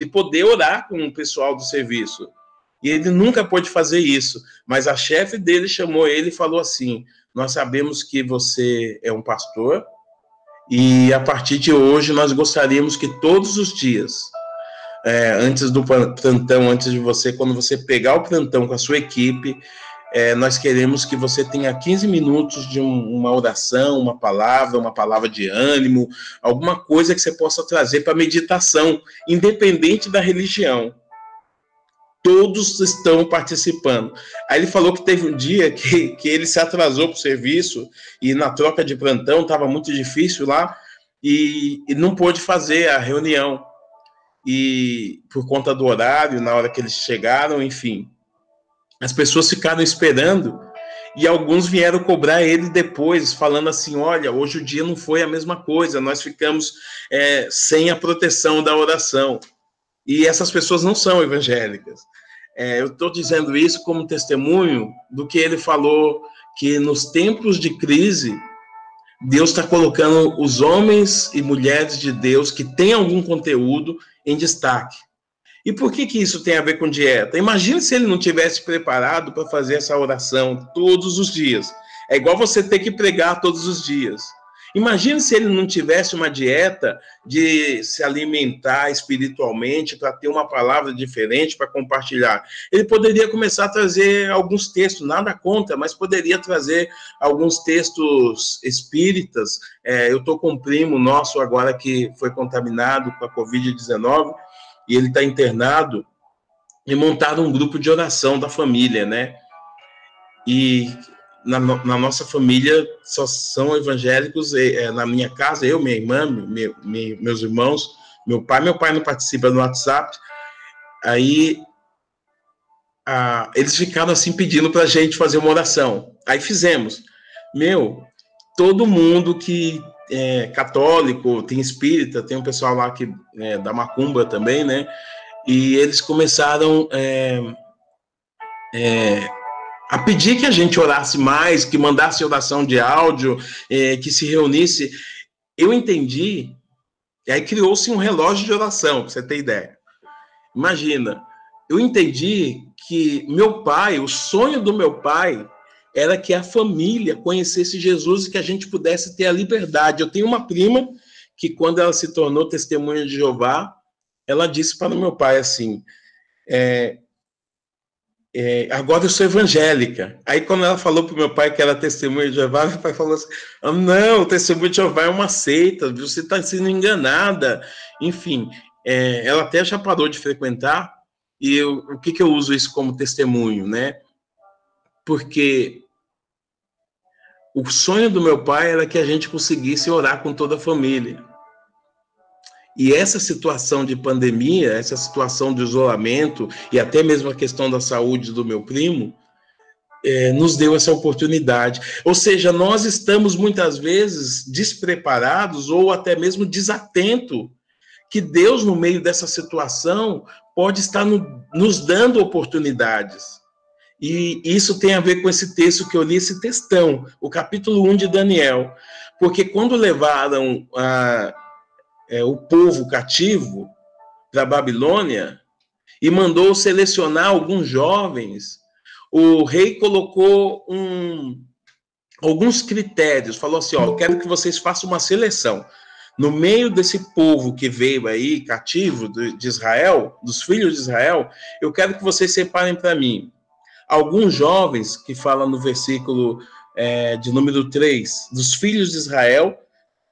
e poder orar com o pessoal do serviço. E ele nunca pôde fazer isso, mas a chefe dele chamou ele e falou assim: nós sabemos que você é um pastor e a partir de hoje nós gostaríamos que todos os dias, antes do plantão, antes de você, quando você pegar o plantão com a sua equipe, nós queremos que você tenha 15 minutos de uma oração, uma palavra de ânimo, alguma coisa que você possa trazer para meditação, independente da religião. Todos estão participando. Aí ele falou que teve um dia que ele se atrasou para o serviço e na troca de plantão estava muito difícil lá e não pôde fazer a reunião. E por conta do horário, na hora que eles chegaram, enfim, as pessoas ficaram esperando e alguns vieram cobrar ele depois, falando assim: olha, hoje o dia não foi a mesma coisa, nós ficamos sem a proteção da oração. E essas pessoas não são evangélicas. Eu estou dizendo isso como testemunho do que ele falou, que nos tempos de crise, Deus está colocando os homens e mulheres de Deus que têm algum conteúdo em destaque. E por que isso tem a ver com dieta? Imagina se ele não tivesse preparado para fazer essa oração todos os dias. É igual você ter que pregar todos os dias. Imagina se ele não tivesse uma dieta de se alimentar espiritualmente para ter uma palavra diferente para compartilhar. Ele poderia começar a trazer alguns textos, nada contra, mas poderia trazer alguns textos espíritas. Eu estou com um primo nosso agora que foi contaminado com a Covid-19 e ele está internado, e montaram um grupo de oração da família, né? E na nossa família só são evangélicos, na minha casa, eu, minha irmã, meus irmãos, meu pai não participa no WhatsApp. Aí eles ficaram assim pedindo para a gente fazer uma oração. Aí fizemos. Todo mundo que é católico, tem espírita, tem um pessoal lá que da macumba também, né? E eles começaram a pedir que a gente orasse mais, que mandasse oração de áudio, que se reunisse. Eu entendi, e aí criou-se um relógio de oração, para você ter ideia. Imagina, eu entendi que meu pai, o sonho do meu pai, era que a família conhecesse Jesus e que a gente pudesse ter a liberdade. Eu tenho uma prima que, quando ela se tornou testemunha de Jeová, ela disse para o meu pai assim: agora eu sou evangélica. Aí, quando ela falou para o meu pai que era testemunha de Jeová, meu pai falou assim: não, testemunha de Jeová é uma seita, você está sendo enganada. Enfim, ela até já parou de frequentar. E o que eu uso isso como testemunho, né? Porque o sonho do meu pai era que a gente conseguisse orar com toda a família. E essa situação de pandemia, essa situação de isolamento e até mesmo a questão da saúde do meu primo, nos deu essa oportunidade. Ou seja, nós estamos muitas vezes despreparados ou até mesmo desatentos que Deus, no meio dessa situação, pode estar nos dando oportunidades. E isso tem a ver com esse texto que eu li, esse textão, o capítulo 1 de Daniel. Porque quando levaram o povo cativo para a Babilônia e mandou selecionar alguns jovens, o rei colocou alguns critérios, falou assim: eu quero que vocês façam uma seleção. No meio desse povo que veio aí, cativo de Israel, dos filhos de Israel, eu quero que vocês separem para mim alguns jovens, que fala no versículo de número 3, dos filhos de Israel,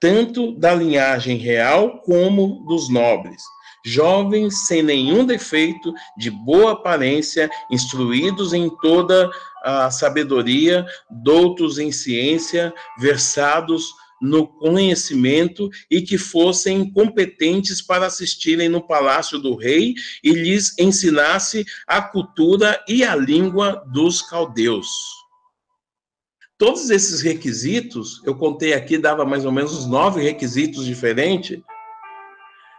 tanto da linhagem real como dos nobres, jovens sem nenhum defeito, de boa aparência, instruídos em toda a sabedoria, doutos em ciência, versados no conhecimento e que fossem competentes para assistirem no palácio do rei e lhes ensinasse a cultura e a língua dos caldeus. Todos esses requisitos, eu contei aqui, dava mais ou menos uns 9 requisitos diferentes.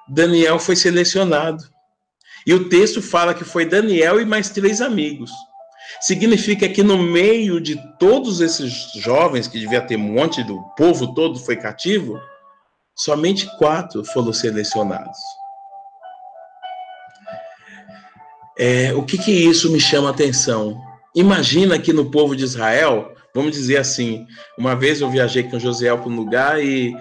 Daniel foi selecionado. E o texto fala que foi Daniel e mais 3 amigos. Significa que no meio de todos esses jovens, que devia ter um monte do povo todo foi cativo, somente 4 foram selecionados. O que isso me chama a atenção? Imagina que no povo de Israel, vamos dizer assim, uma vez eu viajei com o Josiel para um lugar e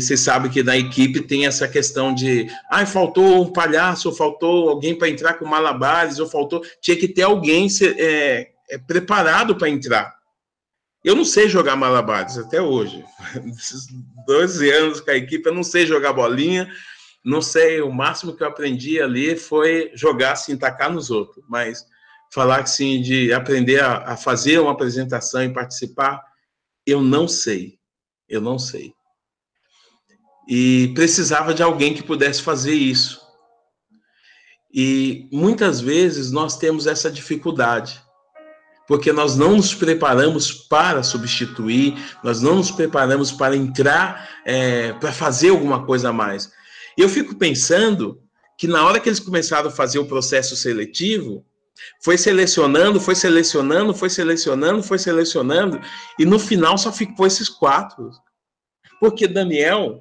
você sabe que na equipe tem essa questão de faltou um palhaço, ou faltou alguém para entrar com malabares, ou faltou... Tinha que ter alguém preparado para entrar. Eu não sei jogar malabares até hoje. Esses 12 anos com a equipe, eu não sei jogar bolinha, não sei, o máximo que eu aprendi ali foi jogar assim, tacar nos outros, mas falar assim, de aprender a fazer uma apresentação e participar, eu não sei. E precisava de alguém que pudesse fazer isso. E muitas vezes nós temos essa dificuldade, porque nós não nos preparamos para substituir, nós não nos preparamos para entrar, para fazer alguma coisa a mais. E eu fico pensando que na hora que eles começaram a fazer o processo seletivo, foi selecionando, e no final só ficou esses 4. Porque Daniel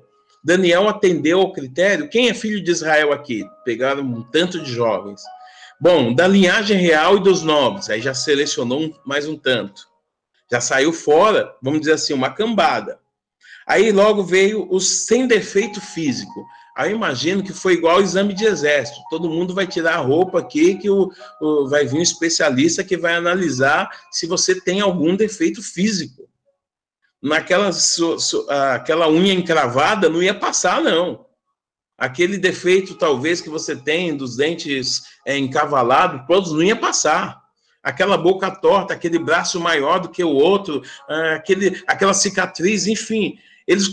atendeu ao critério. Quem é filho de Israel aqui? Pegaram um tanto de jovens. Bom, da linhagem real e dos nobres, aí já selecionou mais um tanto. Já saiu fora, vamos dizer assim, uma cambada. Aí logo veio os sem defeito físico. Aí eu imagino que foi igual ao exame de exército. Todo mundo vai tirar a roupa aqui, que vai vir um especialista que vai analisar se você tem algum defeito físico. Aquela unha encravada não ia passar, não. Aquele defeito, talvez, que você tem dos dentes encavalados, todos não ia passar. Aquela boca torta, aquele braço maior do que o outro, aquela cicatriz, enfim.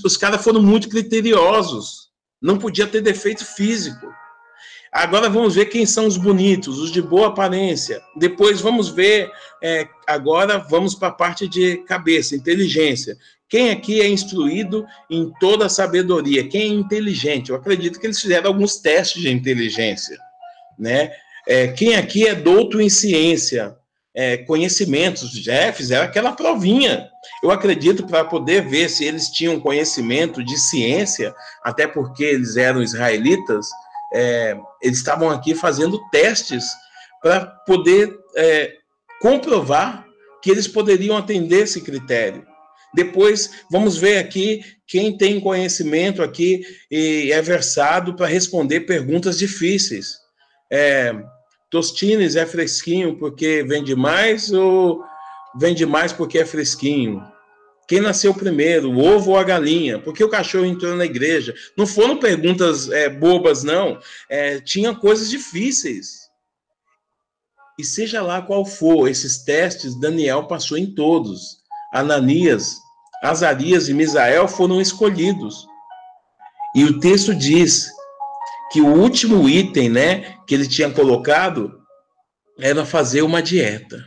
Os caras foram muito criteriosos. Não podia ter defeito físico. Agora vamos ver quem são os bonitos, os de boa aparência. Depois vamos ver, agora vamos para a parte de cabeça, inteligência. Quem aqui é instruído em toda a sabedoria? Quem é inteligente? Eu acredito que eles fizeram alguns testes de inteligência, né? Quem aqui é douto em ciência? Conhecimentos, já fizeram aquela provinha. Eu acredito para poder ver se eles tinham conhecimento de ciência, até porque eles eram israelitas, eles estavam aqui fazendo testes para poder comprovar que eles poderiam atender esse critério. Depois, vamos ver aqui quem tem conhecimento aqui e é versado para responder perguntas difíceis. Tostines é fresquinho porque vende mais ou vende mais porque é fresquinho? Quem nasceu primeiro, o ovo ou a galinha? Por que o cachorro entrou na igreja? Não foram perguntas bobas, não. Tinha coisas difíceis. E seja lá qual for esses testes, Daniel passou em todos. Ananias, Azarias e Misael foram escolhidos. E o texto diz que o último item, né, que ele tinha colocado era fazer uma dieta.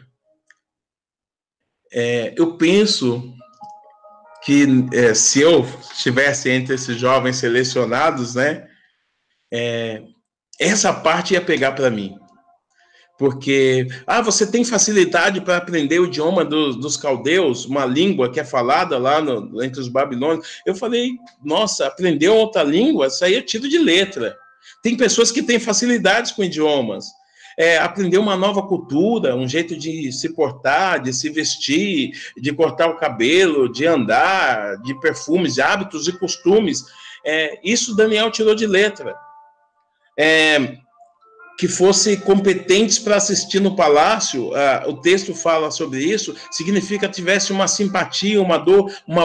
Eu penso que se eu estivesse entre esses jovens selecionados, né, essa parte ia pegar para mim. Porque, você tem facilidade para aprender o idioma dos caldeus, uma língua que é falada lá entre os babilônios. Eu falei, nossa, aprender outra língua, isso aí é tiro de letra. Tem pessoas que têm facilidades com idiomas. Aprender uma nova cultura, um jeito de se portar, de se vestir, de cortar o cabelo, de andar, de perfumes, de hábitos e costumes. Isso Daniel tirou de letra. Que fossem competentes para assistir no palácio, o texto fala sobre isso, significa que tivesse uma simpatia, uma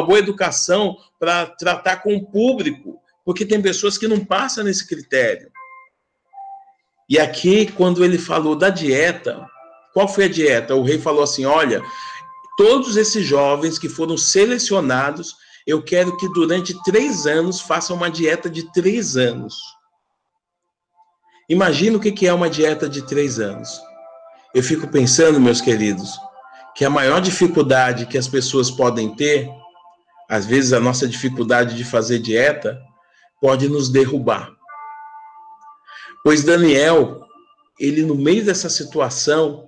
boa educação para tratar com o público, porque tem pessoas que não passam nesse critério. E aqui, quando ele falou da dieta, qual foi a dieta? O rei falou assim, olha, todos esses jovens que foram selecionados, eu quero que durante 3 anos façam uma dieta de 3 anos. Imagina o que é uma dieta de 3 anos. Eu fico pensando, meus queridos, que a maior dificuldade que as pessoas podem ter, às vezes a nossa dificuldade de fazer dieta, pode nos derrubar. Pois Daniel, ele no meio dessa situação,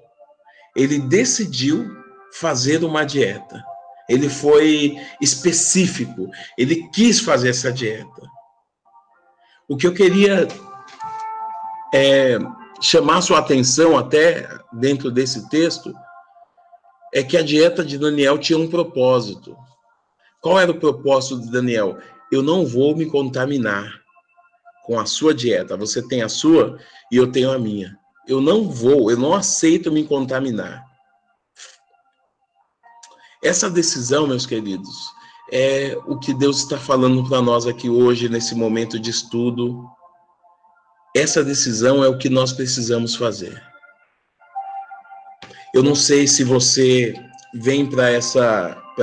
ele decidiu fazer uma dieta. Ele foi específico, ele quis fazer essa dieta. O que eu queria chamar sua atenção até dentro desse texto é que a dieta de Daniel tinha um propósito. Qual era o propósito de Daniel? Eu não vou me contaminar com a sua dieta. Você tem a sua e eu tenho a minha. Eu não aceito me contaminar. Essa decisão, meus queridos, é o que Deus está falando para nós aqui hoje, nesse momento de estudo. Essa decisão é o que nós precisamos fazer. Eu não sei se você vem para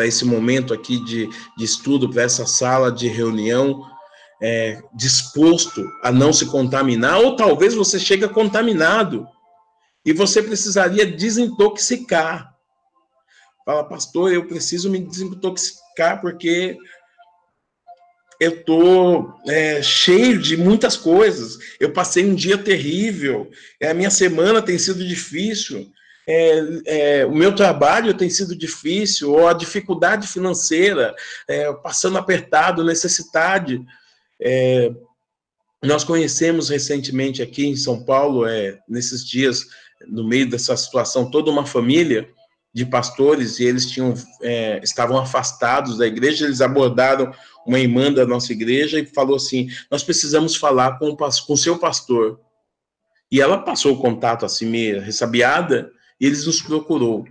esse momento aqui de estudo, para essa sala de reunião, disposto a não se contaminar, ou talvez você chega contaminado e você precisaria desintoxicar. Fala, pastor, eu preciso me desintoxicar porque eu estou cheio de muitas coisas. Eu passei um dia terrível, a minha semana tem sido difícil, o meu trabalho tem sido difícil, ou a dificuldade financeira, passando apertado, necessidade. Nós conhecemos recentemente aqui em São Paulo, nesses dias, no meio dessa situação, toda uma família de pastores, e eles estavam afastados da igreja. Eles abordaram uma irmã da nossa igreja e falou assim: nós precisamos falar com o seu pastor. E ela passou o contato assim, meio ressabiada, e eles nos procurou.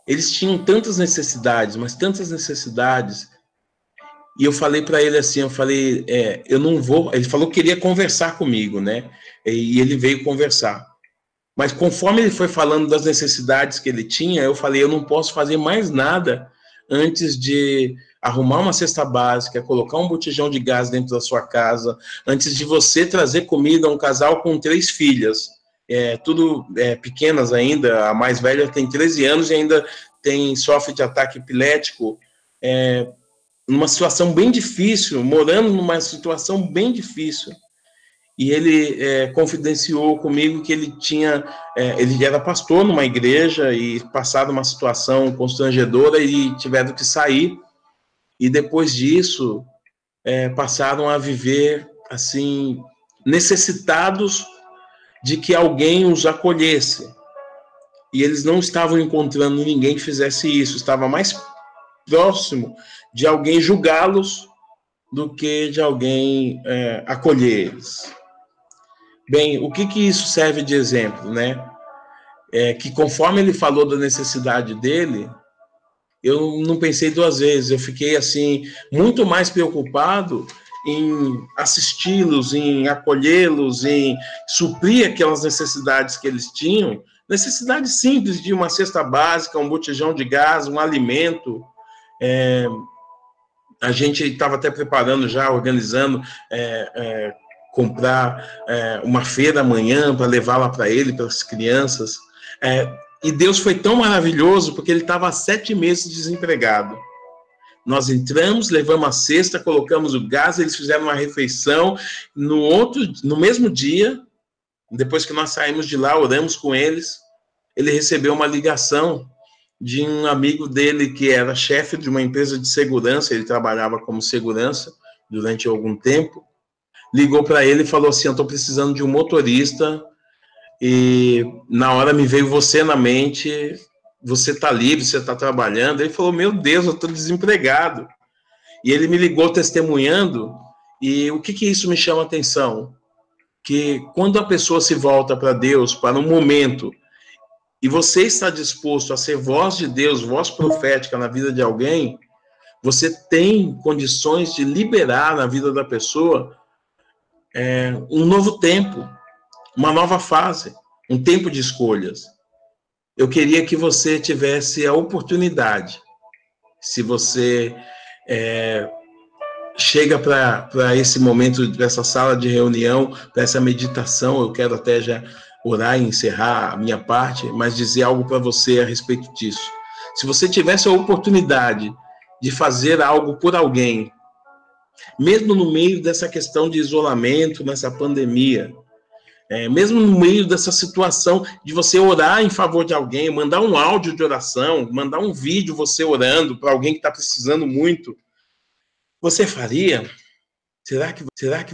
Eles tinham tantas necessidades, mas tantas necessidades, e eu falei para ele assim, eu não vou. Ele falou que queria conversar comigo, né? E ele veio conversar. Mas conforme ele foi falando das necessidades que ele tinha, eu falei, eu não posso fazer mais nada antes de arrumar uma cesta básica, colocar um botijão de gás dentro da sua casa, antes de você trazer comida a um casal com 3 filhas, tudo pequenas ainda. A mais velha tem 13 anos e ainda sofre de ataque epilético, numa situação bem difícil, morando numa situação bem difícil. E ele confidenciou comigo que ele era pastor numa igreja e passado uma situação constrangedora e tiveram que sair. E depois disso, passaram a viver assim, necessitados de que alguém os acolhesse. E eles não estavam encontrando ninguém que fizesse isso. Estava mais próximo de alguém julgá-los do que de alguém acolher eles. Bem, o que isso serve de exemplo, né? Que conforme ele falou da necessidade dele, eu não pensei 2 vezes. Eu fiquei assim muito mais preocupado em assisti-los, em acolhê-los, em suprir aquelas necessidades que eles tinham, necessidades simples de uma cesta básica, um botijão de gás, um alimento. A gente estava até preparando já, organizando, comprar uma feira amanhã para levá-la para ele, para as crianças. E Deus foi tão maravilhoso, porque ele estava há 7 meses desempregado. Nós entramos, levamos a cesta, colocamos o gás, eles fizeram uma refeição. No mesmo dia, depois que nós saímos de lá, oramos com eles, ele recebeu uma ligação de um amigo dele que era chefe de uma empresa de segurança. Ele trabalhava como segurança durante algum tempo. Ligou para ele e falou assim: eu estou precisando de um motorista, e na hora me veio você na mente, você está livre, você está trabalhando. Ele falou: meu Deus, eu estou desempregado. E ele me ligou testemunhando, e o que isso me chama a atenção? Que quando a pessoa se volta para Deus, para um momento, e você está disposto a ser voz de Deus, voz profética na vida de alguém, você tem condições de liberar na vida da pessoa um novo tempo, uma nova fase, um tempo de escolhas. Eu queria que você tivesse a oportunidade, se você chega para esse momento, para essa sala de reunião, para essa meditação, eu quero até já orar e encerrar a minha parte, mas dizer algo para você a respeito disso. Se você tivesse a oportunidade de fazer algo por alguém, mesmo no meio dessa questão de isolamento, nessa pandemia, mesmo no meio dessa situação de você orar em favor de alguém, mandar um áudio de oração, mandar um vídeo você orando para alguém que está precisando muito, você faria? Será que